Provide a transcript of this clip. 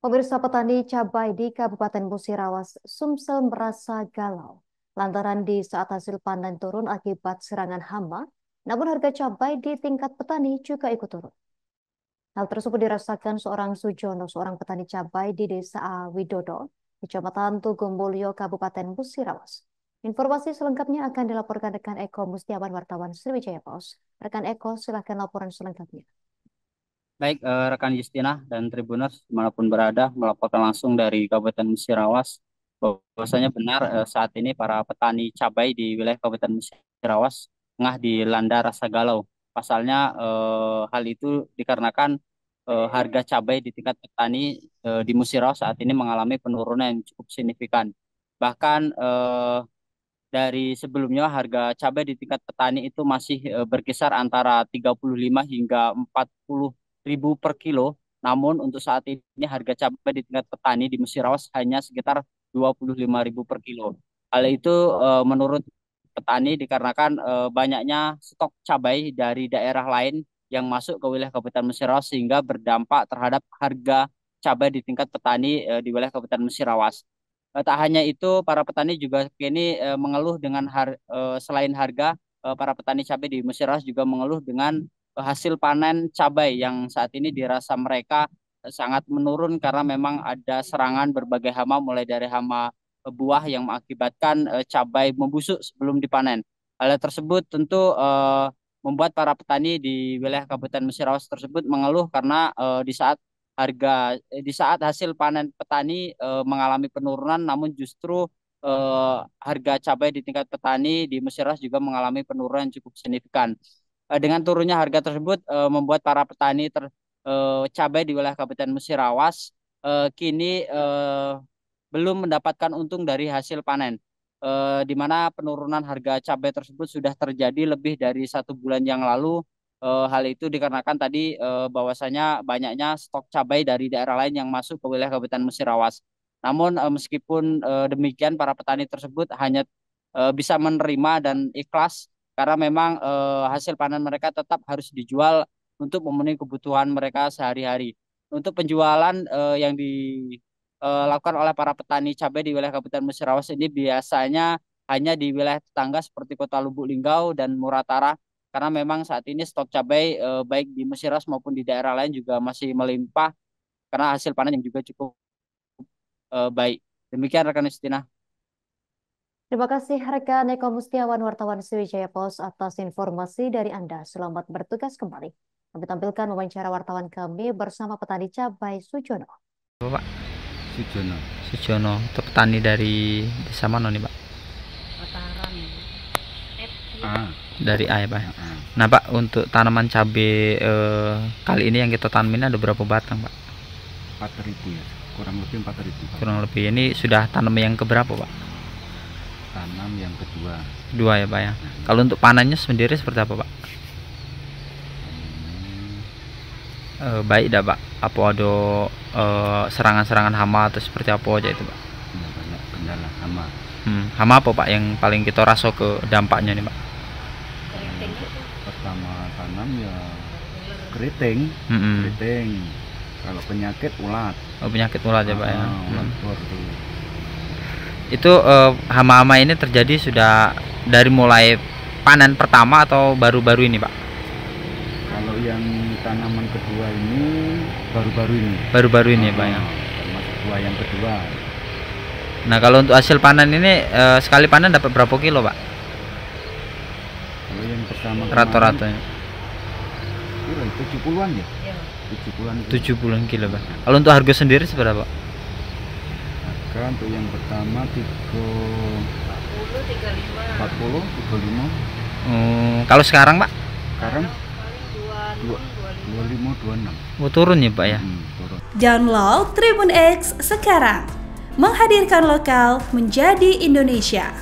Pemirsa petani cabai di Kabupaten Musirawas, Sumsel merasa galau lantaran di saat hasil panen turun akibat serangan hama, namun harga cabai di tingkat petani juga ikut turun. Hal tersebut dirasakan seorang Sujono, seorang petani cabai di Desa Widodo, Kecamatan Tugumulyo, Kabupaten Musirawas. Informasi selengkapnya akan dilaporkan rekan Eko Mustiawan, wartawan Sriwijaya Pos. Rekan Eko, silakan laporan selengkapnya. Baik, rekan Justina dan Tribuners dimanapun berada melaporkan langsung dari Kabupaten Musirawas bahwasanya benar saat ini para petani cabai di wilayah Kabupaten Musirawas tengah dilanda rasa galau. Pasalnya hal itu dikarenakan harga cabai di tingkat petani di Musirawas saat ini mengalami penurunan yang cukup signifikan. Bahkan dari sebelumnya harga cabai di tingkat petani itu masih berkisar antara 35 hingga 40 ribu per kilo. Namun untuk saat ini harga cabai di tingkat petani di Musirawas hanya sekitar 25 ribu per kilo. Hal itu menurut petani dikarenakan banyaknya stok cabai dari daerah lain yang masuk ke wilayah Kabupaten Musirawas sehingga berdampak terhadap harga cabai di tingkat petani di wilayah Kabupaten Musirawas. Tak hanya itu, para petani juga kini mengeluh dengan selain harga, para petani cabai di Musirawas juga mengeluh dengan hasil panen cabai yang saat ini dirasa mereka sangat menurun karena memang ada serangan berbagai hama, mulai dari hama buah yang mengakibatkan cabai membusuk sebelum dipanen. Hal tersebut tentu membuat para petani di wilayah Kabupaten Musirawas tersebut mengeluh karena di saat hasil panen petani mengalami penurunan, namun justru harga cabai di tingkat petani di Musirawas juga mengalami penurunan yang cukup signifikan. Dengan turunnya harga tersebut membuat para petani cabai di wilayah Kabupaten Musirawas kini belum mendapatkan untung dari hasil panen. Di mana penurunan harga cabai tersebut sudah terjadi lebih dari 1 bulan yang lalu. Hal itu dikarenakan tadi bahwasanya banyaknya stok cabai dari daerah lain yang masuk ke wilayah Kabupaten Musirawas. Namun meskipun demikian para petani tersebut hanya bisa menerima dan ikhlas karena memang hasil panen mereka tetap harus dijual untuk memenuhi kebutuhan mereka sehari-hari. Untuk penjualan yang dilakukan oleh para petani cabai di wilayah Kabupaten Musirawas ini biasanya hanya di wilayah tetangga seperti Kota Lubuk Linggau dan Muratara, karena memang saat ini stok cabai baik di Musirawas maupun di daerah lain juga masih melimpah karena hasil panen yang juga cukup baik. Demikian rekan Justina. Terima kasih rekan Eko Mustiawan, wartawan Sriwijaya Pos atas informasi dari Anda. Selamat bertugas kembali. Kami tampilkan wawancara wartawan kami bersama petani cabai Sujono. Bapak Sujono. Sujono, itu petani dari desa mana nih, Pak? Mataram. Dari A ya, Pak. Nah, Pak, untuk tanaman cabai kali ini yang kita tanamin ada berapa batang, Pak? 4.000 ya, kurang lebih 4.000. Kurang lebih. Ini sudah tanam yang keberapa, Pak? Tanam yang kedua. Kedua ya, Pak ya. Kalau untuk panennya sendiri seperti apa, Pak? Baik dah, Pak. Apa ada serangan-serangan hama atau seperti apa aja itu, Pak? Ya, banyak kendala hama. Hama apa, Pak, yang paling kita rasa ke dampaknya nih, Pak? Pertama tanam ya keriting. Keriting. Kalau penyakit ulat. Oh, penyakit ulat ya, Pak ya. Ulat bor tuh. Itu hama-hama ini terjadi sudah dari mulai panen pertama atau baru-baru ini, Pak? Kalau yang tanaman kedua ini baru-baru ini. Baru-baru ini ya, Pak ya. Termasuk buah yang kedua. Nah, kalau untuk hasil panen ini sekali panen dapat berapa kilo, Pak? Kalau yang pertama Rata-ratanya kira 70-an ya? 70-an. 70 kilo, Pak. Kalau untuk harga sendiri seberapa, Pak? Harga untuk yang pertama 40, 35. Kalau sekarang, Pak? Sekarang 25, 26. Oh, turun ya, Pak ya. Turun. Download Tribun X sekarang. Menghadirkan lokal menjadi Indonesia.